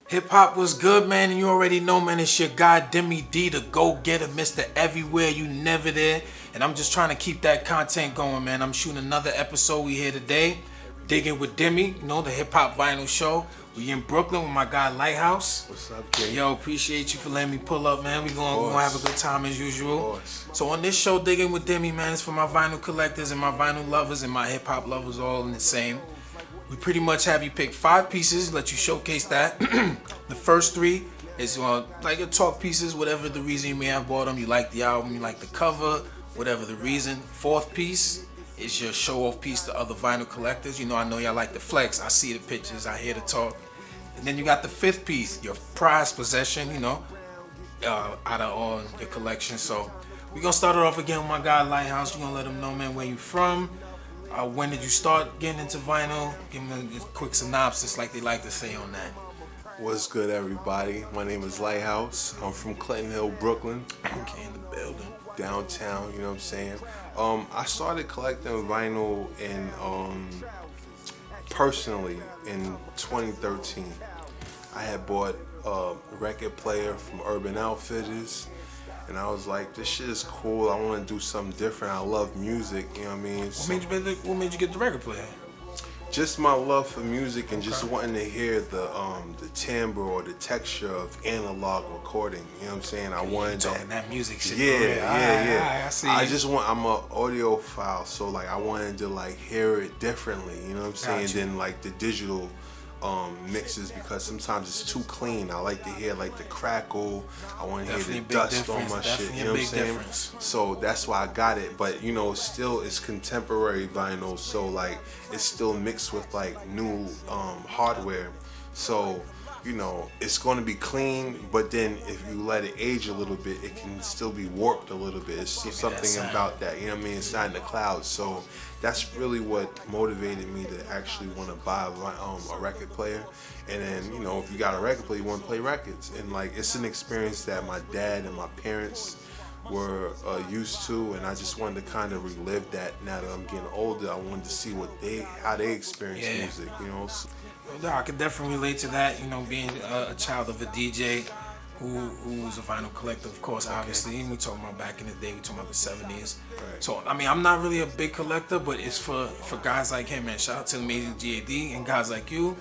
Hip hop was good, man, and you already know, man. It's your guy Demi D, the go-getter, Mr. Everywhere, you never there. And I'm just trying to keep that content going, man. I'm shooting another episode. We here today, Digging with Deme, the hip hop vinyl show. We in Brooklyn with my guy Lighthouse. What's up, kid? Yo, appreciate you for letting me pull up, man. We gonna have a good time as usual. So on this show, Digging with Deme, man, it's for my vinyl collectors and my vinyl lovers and my hip hop lovers all in the same. We pretty much have you pick 5 pieces, let you showcase that. The first 3 is like your talk pieces, whatever the reason you may have bought them. You like the album, you like the cover, whatever the reason. 4th piece is your show-off piece to other vinyl collectors. I know y'all like the flex. I see the pictures, I hear the talk. And then you got the 5th piece, your prized possession, out of all your collection. So we're going to start it off again with my guy Lighthouse. We're going to let him know, man, where you from. When did you start getting into vinyl? Give them a quick synopsis like they like to say on that. What's good, everybody? My name is Lighthouse. I'm from Clinton Hill, Brooklyn. Okay, in the building. Downtown, you know what I'm saying? I started collecting vinyl personally in 2013. I had bought a record player from Urban Outfitters. And I was like, this shit is cool. I want to do something different. I love music, you know what I mean? What made you get the record player? Just my love for music and just wanting to hear the timbre or the texture of analog recording. You know what I'm saying? I wanted that music shit. Yeah. I see. I'm an audiophile, so like I wanted to like hear it differently. You know what I'm saying? Than like the digital mixes, because sometimes it's too clean. I like to hear like the crackle. I want to hear the dust on my shit. You know what I'm saying? So that's why I got it. But still it's contemporary vinyl, so like it's still mixed with like new hardware. So it's going to be clean, but then if you let it age a little bit, it can still be warped a little bit. It's still something about that, you know what I mean? It's not in the clouds. So that's really what motivated me to actually want to buy a record player. And then, if you got a record player, you want to play records. And like, it's an experience that my dad and my parents were used to, and I just wanted to kind of relive that. Now that I'm getting older, I wanted to see how they experience music, So, I can definitely relate to that, being a child of a DJ who's a vinyl collector, of course, obviously. And we talking about back in the day, we talking about the 70s. Right. So, I'm not really a big collector, but it's for guys like him, man. Shout out to the amazing GAD and guys like you.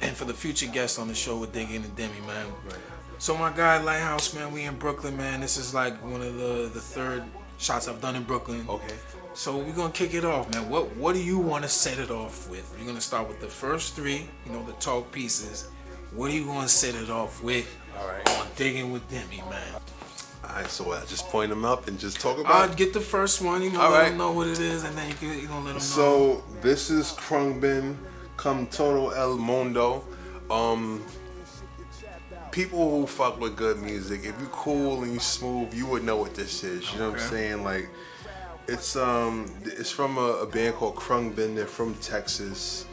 And for the future guests on the show with Diggin Wit Deme, man. Right. So my guy, Lighthouse, man, we in Brooklyn, man. This is like one of the 3rd shots I've done in Brooklyn. Okay. So we're gonna kick it off, man. What do you want to set it off with? You're gonna start with the first 3, the talk pieces. What are you gonna set it off with? All right. On Digging with Deme, man. All right, so I just point them up and just talk about it. Get the first one. Let them know what it is, and then you can let them know. So this is Krungbin Come Todo El Mundo. People who fuck with good music, if you cool and you smooth, you would know what this is. You know what I'm saying? Like, it's from a band called Krungbin. They're from Texas.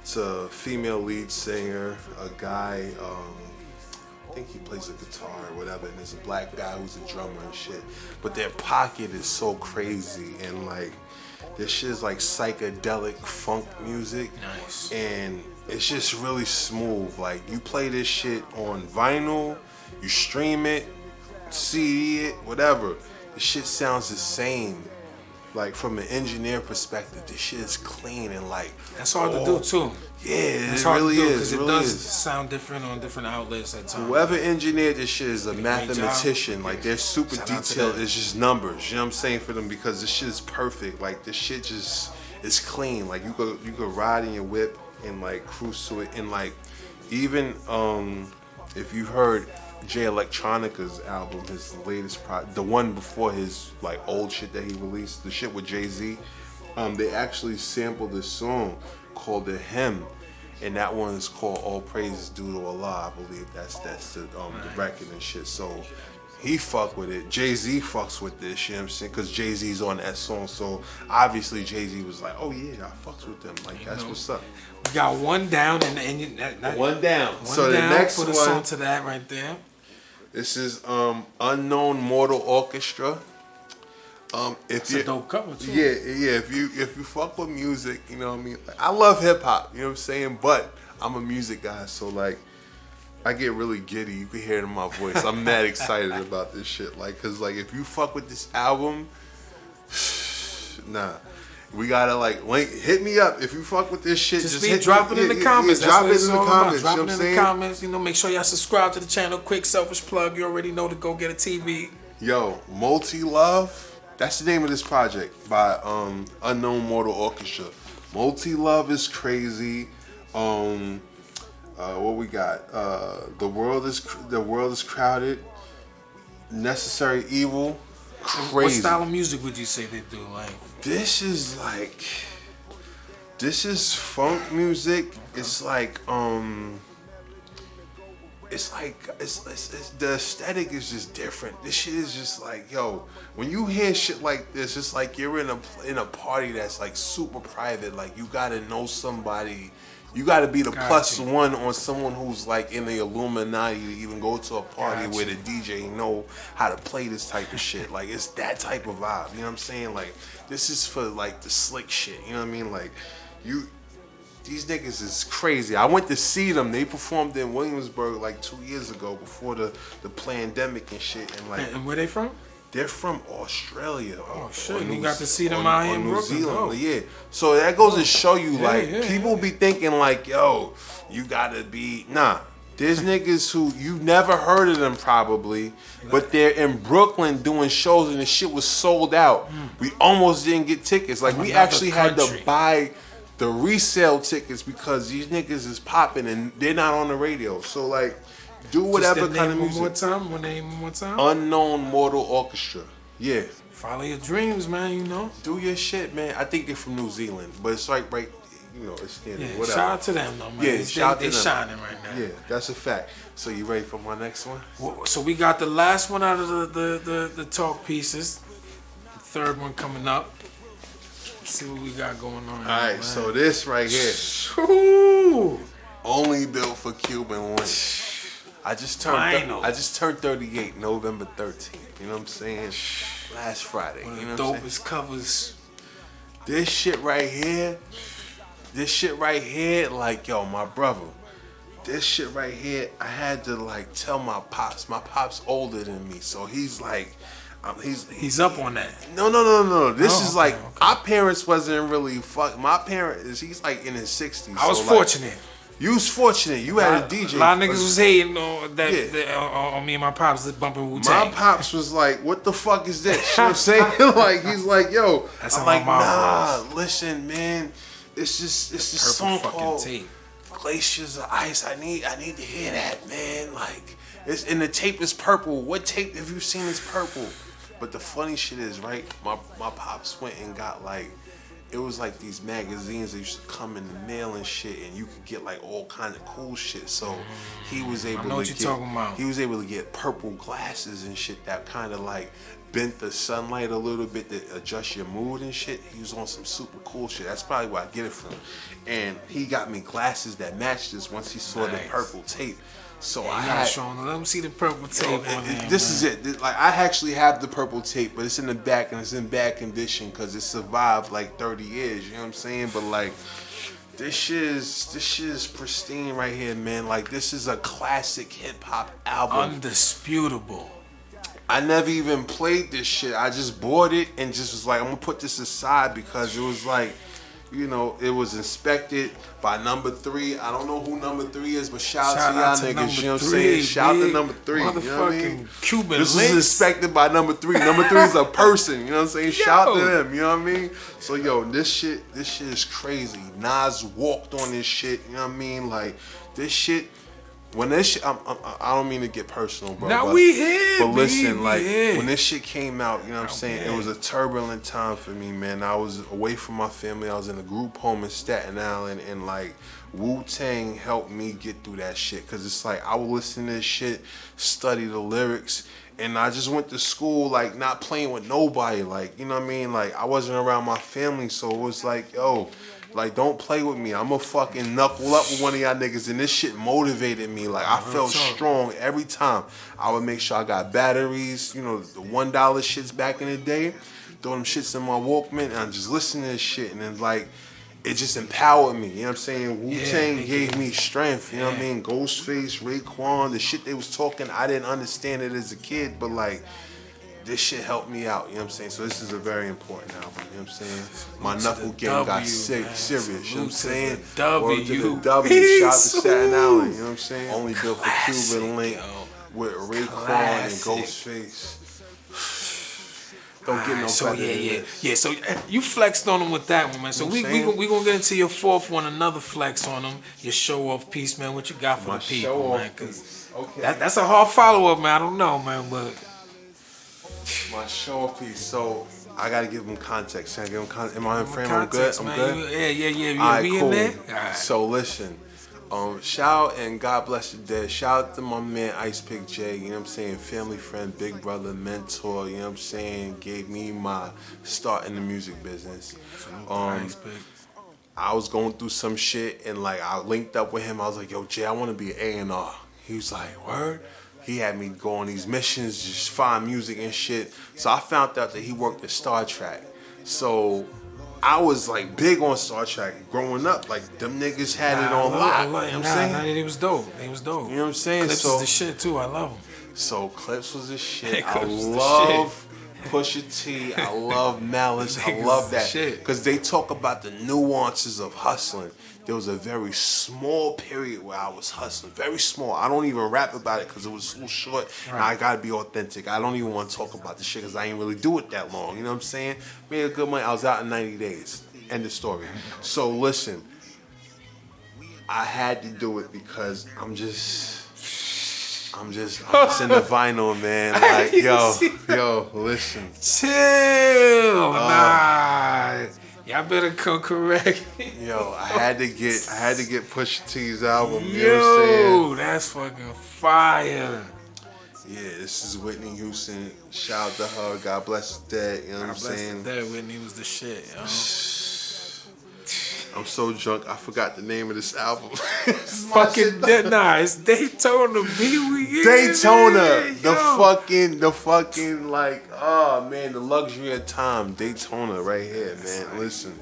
It's a female lead singer, a guy, I think he plays a guitar or whatever, and there's a black guy who's a drummer and shit. But their pocket is so crazy, and like, this shit is like psychedelic funk music. Nice. And it's just really smooth. Like, you play this shit on vinyl, you stream it, CD it, whatever. The shit sounds the same. Like, from an engineer perspective, this shit is clean and like... That's hard to do, too. Yeah, it really is. Because it does sound different on different outlets at times. Whoever engineered this shit is a mathematician. Like, they're super detailed. It's just numbers, you know what I'm saying, for them, because this shit is perfect. Like, this shit just is clean. Like, you could ride in your whip and, like, cruise to it. And, like, even if you heard Jay Electronica's album, his latest the one before his like old shit that he released, the shit with Jay-Z, they actually sampled this song called The Hymn, and that one is called All Praise Due to Allah. I believe that's the record and shit. So he fuck with it. Jay-Z fucks with this, you know what I'm saying? Because Jay-Z's on that song, so obviously Jay-Z was like, oh yeah, I fucks with them. Like, that's what's up. We got one down, one down. So the next one, put a song to that right there. This is Unknown Mortal Orchestra. It's a dope cover too. Yeah. If you fuck with music, you know what I mean. Like, I love hip hop, you know what I'm saying. But I'm a music guy, so like, I get really giddy. You can hear it in my voice. I'm mad excited about this shit. Like, cause like if you fuck with this album, nah. We gotta like link. Hit me up if you fuck with this shit. Just drop it in the comments. Drop it in the comments. Drop it in the comments. You know, make sure y'all subscribe to the channel. Quick selfish plug. You already know the Go Get a TV. Yo, Multi Love. That's the name of this project by Unknown Mortal Orchestra. Multi Love is crazy. What we got? The world is crowded. Necessary Evil. Crazy. What style of music would you say they do? Like this is funk music. It's like it's the aesthetic is just different. This shit is just like, yo, when you hear shit like this, it's like you're in a party that's like super private. Like you gotta know somebody. You gotta be the plus one on someone who's like in the Illuminati to even go to a party where the DJ know how to play this type of shit. Like it's that type of vibe. You know what I'm saying? Like this is for like the slick shit. You know what I mean? Like these niggas is crazy. I went to see them. They performed in Williamsburg like 2 years ago before the pandemic and shit. And like, and where they from? They're from Australia. Oh shit! You got to see them out here in New Brooklyn. Zealand. Yeah. So that goes to show you, people be thinking like, yo, you gotta be There's niggas who you never heard of them probably, but they're in Brooklyn doing shows and the shit was sold out. We almost didn't get tickets. Like we actually had to buy the resale tickets because these niggas is popping and they're not on the radio. So like, do whatever kind of music. One more time. Unknown Mortal Orchestra. Yeah. Follow your dreams, man. You know. Do your shit, man. I think they're from New Zealand, but it's like right. You know, it's whatever. Shout out to them, though, man. Yeah, shout out to them. They're shining right now. Yeah, that's a fact. So you ready for my next one? So we got the last one out of the talk pieces. The third one coming up. Let's see what we got going on. All right, man. So this right here. Ooh. Only built for Cuban women. I just turned 38 November 13th. You know what I'm saying? Last Friday. One of you the know what I'm dopest covers. This shit right here, like, yo, my brother, this shit right here, I had to like tell my pops. My pops older than me, so he's like, he's up on that. No. This is like, our parents wasn't really my parents, he's like in his 60s. I was fortunate. You was fortunate. You had a DJ. A lot of niggas was hating on on me and my pops bumping Wu-Tang. My pops was like, what the fuck is this? You know what I'm saying? Like, he's like, yo. That's I'm how like, my mom nah, was. Listen, man. It's this song called tape. Glaciers of Ice. I need to hear that, man. Like, and the tape is purple. What tape have you seen is purple? But the funny shit is, right, my pops went and got like, it was like these magazines that used to come in the mail and shit, and you could get like all kind of cool shit. So he was able he was able to get purple glasses and shit that kind of like bent the sunlight a little bit to adjust your mood and shit. He was on some super cool shit. That's probably where I get it from. And he got me glasses that matched this once he saw the purple tape. So I had showing. Let me see the purple tape. This is it. Like, I actually have the purple tape, but it's in the back and it's in bad condition because it survived like 30 years. You know what I'm saying? But like, this shit is pristine right here, man. Like, this is a classic hip hop album. Undisputable. I never even played this shit. I just bought it and just was like, I'm gonna put this aside because it was like, you know, it was inspected by number 3. I don't know who number 3 is, but shout out to y'all niggas. You know what I'm saying? Shout out to number 3. You know what I mean? Cuban this is inspected by number 3. Number 3 is a person. You know what I'm saying? Shout out to them. You know what I mean? So yo, this shit is crazy. Nas walked on this shit. You know what I mean? Like, this shit. When this shit, I don't mean to get personal, bro. Now we here, but listen, when this shit came out, you know what I'm saying? It was a turbulent time for me, man. I was away from my family. I was in a group home in Staten Island, and like, Wu-Tang helped me get through that shit. Cause it's like, I would listen to this shit, study the lyrics, and I just went to school, like, not playing with nobody. Like, you know what I mean? Like, I wasn't around my family, so it was like, yo, like, don't play with me. I'm gonna fucking knuckle up with one of y'all niggas. And this shit motivated me. Like, I felt strong every time. I would make sure I got batteries, you know, the $1 shits back in the day. Throw them shits in my Walkman and I just listen to this shit. And then, like, it just empowered me. You know what I'm saying? Wu-Tang gave me strength. You know what I mean? Ghostface, Raekwon, the shit they was talking, I didn't understand it as a kid, but like, this shit helped me out. You know what I'm saying? So this is a very important album. You know what I'm saying? My knuckle game got serious. You know what I'm saying? Word to the W. Shout out to Staten Island. You know what I'm saying? Only built for Cuban Link with Raekwon and Ghostface. Don't get no better. Yeah. So you flexed on him with that one, man. So we gonna get into your fourth one, another flex on him. Your show off piece, man. What you got for the people, man? Cause that's a hard follow up, man. I don't know, man, but my show off piece. So I gotta give him context. Can I give him context? Am I in frame? I'm good. I'm good. Yeah. All right, we cool. in there? All right. So listen. Shout out and God bless the dead. Shout out to my man Ice Pick J, you know what I'm saying? Family friend, big brother, mentor, you know what I'm saying? Gave me my start in the music business. I was going through some shit and like I linked up with him. I was like, yo, Jay, I want to be an A&R. He was like, word? He had me go on these missions, just find music and shit. So I found out that he worked at Star Trek. So I was like big on Star Trek growing up. Like them niggas had it on lock. You know what I'm saying? He was dope. He was dope. You know what I'm saying? Clips is the shit too. I love him. So Clips was the shit. I love Pusha T. I love Malice. I love that because they talk about the nuances of hustling. There was a very small period where I was hustling, very small. I don't even rap about it because it was so short. Right. And I gotta be authentic. I don't even want to talk about the shit because I ain't really do it that long. You know what I'm saying? Made a good money. I was out in 90 days. End of story. So listen, I had to do it because I'm just in the vinyl, man. Like, yo, listen. Chill. Nah. Y'all better come correct. Yo, I had to get Pusha T's album. You know what I'm saying? That's fucking fire. Yeah, this is Whitney Houston. Shout out to her. God bless the dead. You know what I'm saying? God bless the dead. Whitney was the shit, yo. I'm so drunk, I forgot the name of this album. Fucking nah, it's Daytona, B. Daytona, the fucking like, oh man, the luxury of time, Daytona, right here, man. Listen,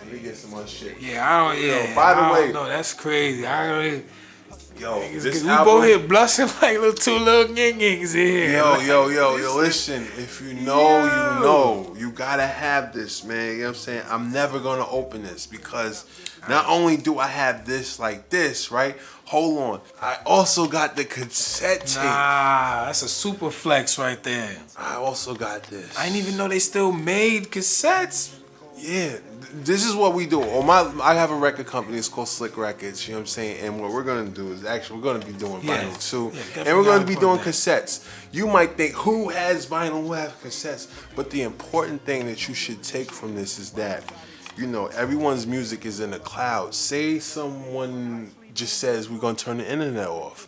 let me get some more shit. Yeah, I don't. Yeah, by the way, no, that's crazy. I don't. Yo, this we both here blushing like two little yings in here. Yo, listen, if you know, you know. You gotta have this, man. You know what I'm saying? I'm never gonna open this because not only do I have this like this, right? Hold on. I also got the cassette tape. Nah, that's a super flex right there. I also got this. I didn't even know they still made cassettes. Yeah, this is what we do. I have a record company. It's called Slick Records. You know what I'm saying? And what we're gonna do is actually we're gonna be doing vinyl too, and we're gonna be doing cassettes. You might think, who has vinyl? Who have cassettes? But the important thing that you should take from this is that, you know, everyone's music is in the cloud. Say someone just says we're gonna turn the internet off,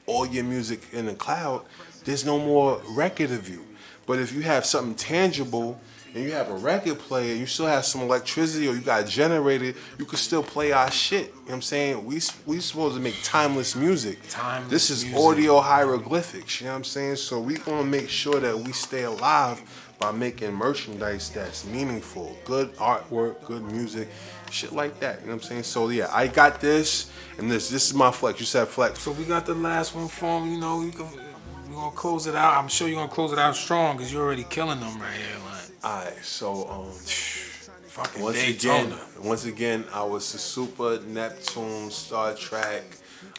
all your music in the cloud. There's no more record of you. But if you have something tangible, and you have a record player, you still have some electricity, or you got a generator, you can still play our shit. You know what I'm saying? We supposed to make timeless music. This is audio hieroglyphics, you know what I'm saying? So we gonna make sure that we stay alive by making merchandise that's meaningful, good artwork, good music, shit like that. You know what I'm saying? So yeah, I got this, and this is my flex. You said flex. So we got the last one for him, you know, we're gonna close it out. I'm sure you're gonna close it out strong because you're already killing them right here, man. Alright, so fucking once again, I was a Super, Neptune, Star Trek.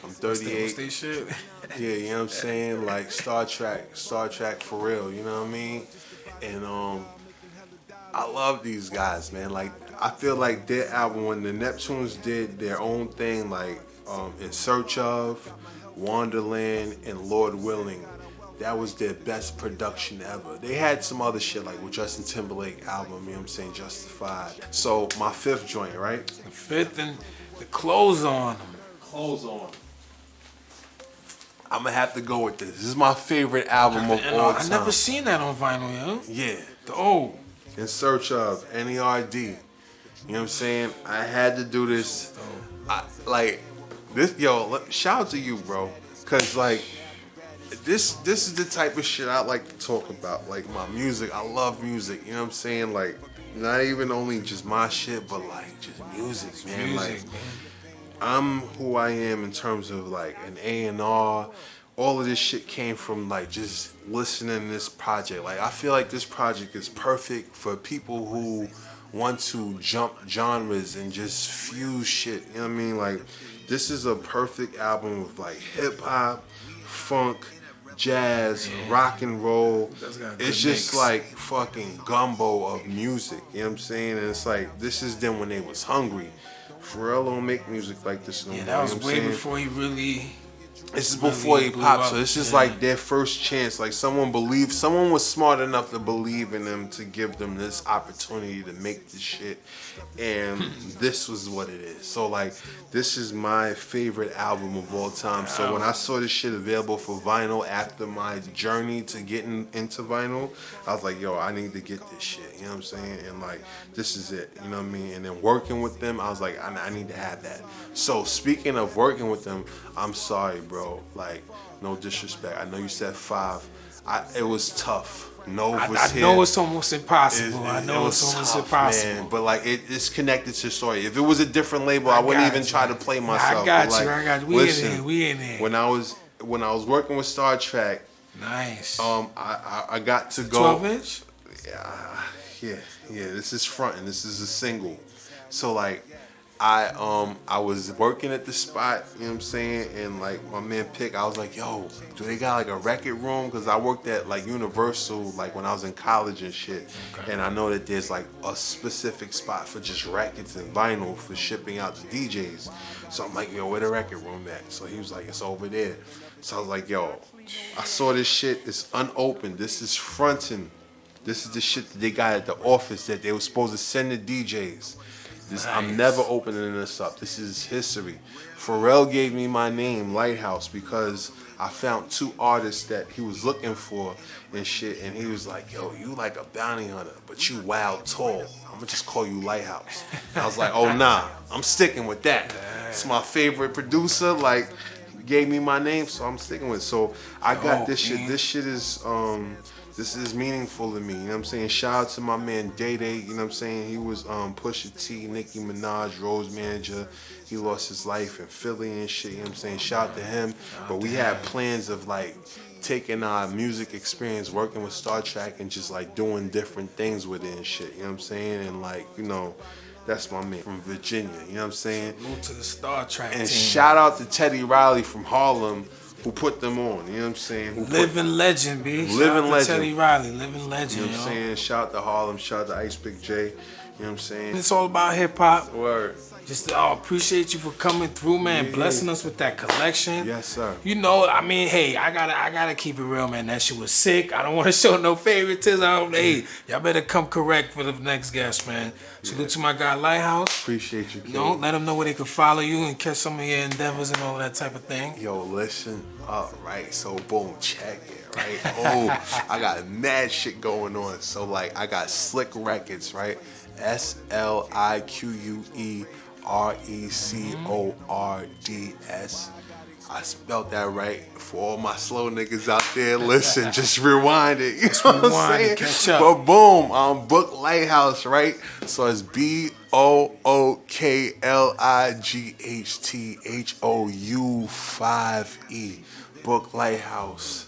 I'm 38. What's they shit? Yeah, you know what I'm saying? Like Star Trek for real. You know what I mean? And I love these guys, man. Like I feel like their album, when the Neptunes did their own thing, like In Search of, Wonderland, and Lord Willing. That was their best production ever. They had some other shit like with Justin Timberlake album, you know what I'm saying, Justified. So my fifth joint, right? The fifth and the clothes on them. Clothes on. I'm gonna have to go with this. This is my favorite album of all time. I never seen that on vinyl, yo. Yeah. The old. In Search of, NERD. You know what I'm saying? I had to do this. Shout out to you, bro. Cause like, this is the type of shit I like to talk about. Like my music, I love music. You know what I'm saying? Like not even only just my shit, but like just music, man. Like I'm who I am in terms of like an A&R. All of this shit came from like just listening to this project. Like I feel like this project is perfect for people who want to jump genres and just fuse shit. You know what I mean? Like this is a perfect album of like hip hop, funk, jazz, rock and roll. It's just like fucking gumbo of music. You know what I'm saying? And it's like this is them when they was hungry. Pharrell don't make music like this no more. That was you know way before he really. This is before he popped, so this is like their first chance. Like someone was smart enough to believe in them to give them this opportunity to make this shit, and this was what it is. So like, this is my favorite album of all time. So when I saw this shit available for vinyl after my journey to getting into vinyl, I was like, yo, I need to get this shit. You know what I'm saying? And like, this is it. You know what I mean? And then working with them, I was like, I need to have that. So speaking of working with them, I'm sorry, bro. Like, no disrespect. I know you said 5. It was tough. Nove was I know it's almost impossible. I know it's almost impossible. Man. But like, it's connected to the story. If it was a different label, I wouldn't even try to play myself. I got you. We in there. When I was working with Star Trek, nice. I got to go 12-inch. Yeah. This is fronting. This is a single. So like, I was working at the spot, you know what I'm saying, and like my man Pick, I was like, yo, do they got like a record room? Because I worked at like Universal like when I was in college and shit, and I know that there's like a specific spot for just records and vinyl for shipping out to DJs. So I'm like, yo, where the record room at? So he was like, it's over there. So I was like, yo, I saw this shit, it's unopened, this is fronting. This is the shit that they got at the office that they were supposed to send the DJs. Nice. I'm never opening this up. This is history. Pharrell gave me my name, Lighthouse, because I found 2 artists that he was looking for and shit, and he was like, yo, you like a bounty hunter, but you wild tall. I'm gonna just call you Lighthouse. I was like, oh nah, I'm sticking with that. It's my favorite producer, like, gave me my name, so I'm sticking with it. So I got this shit. This shit is this is meaningful to me, you know what I'm saying? Shout out to my man Day Day, you know what I'm saying? He was Pusha T, Nicki Minaj, Rose manager. He lost his life in Philly and shit, you know what I'm saying? Shout out to him. But we had plans of like taking our music experience, working with Star Trek and just like doing different things with it and shit, you know what I'm saying? And like, you know, that's my man from Virginia, you know what I'm saying? Move to the Star Trek and team. Shout out to Teddy Riley from Harlem, who put them on, you know what I'm saying? Living legend, B. Living legend. Teddy Riley, living legend, you know what I'm saying? Shout out to Harlem, shout out to Ice Big J, you know what I'm saying? It's all about hip hop. Word. Just appreciate you for coming through, man. Blessing us with that collection. Yes, sir. You know, I mean, hey, I gotta keep it real, man. That shit was sick. I don't want to show no favoritism. Hey, y'all better come correct for the next guest, man. Salute to my guy Lighthouse. Appreciate you, kid. You know, let them know where they can follow you and catch some of your endeavors and all that type of thing. Yo, listen up, right? So, boom, check it, right? Oh, I got mad shit going on. So, like, I got Slick Records, right? SLIQUERECORDS. I spelled that right for all my slow niggas out there. Listen, just rewind it. You know what I'm saying? Catch up. But boom, Book Lighthouse, right? So it's BOOKLIGHTHOU5E. Book Lighthouse.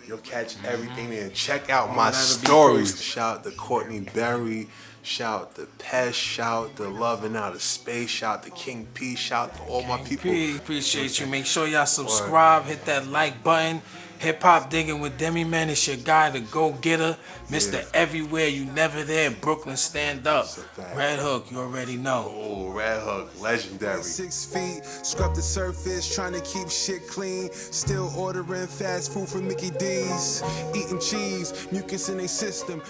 You'll catch everything there. Check out my stories. Shout out to Courtney Berry. Shout out to Pesh, shout out to Loving Out of Space, shout out to King P, shout out to all my people. Appreciate you. Make sure y'all subscribe, hit that like button. Hip Hop Digging with Deme, man. It's your guy, the go-getter. Mr. Everywhere, you never there. Brooklyn, stand up. Red Hook, you already know. Oh, Red Hook, legendary. 6 feet, scrub the surface, trying to keep shit clean. Still ordering fast food from Mickey D's. Eating cheese, mucus in their system.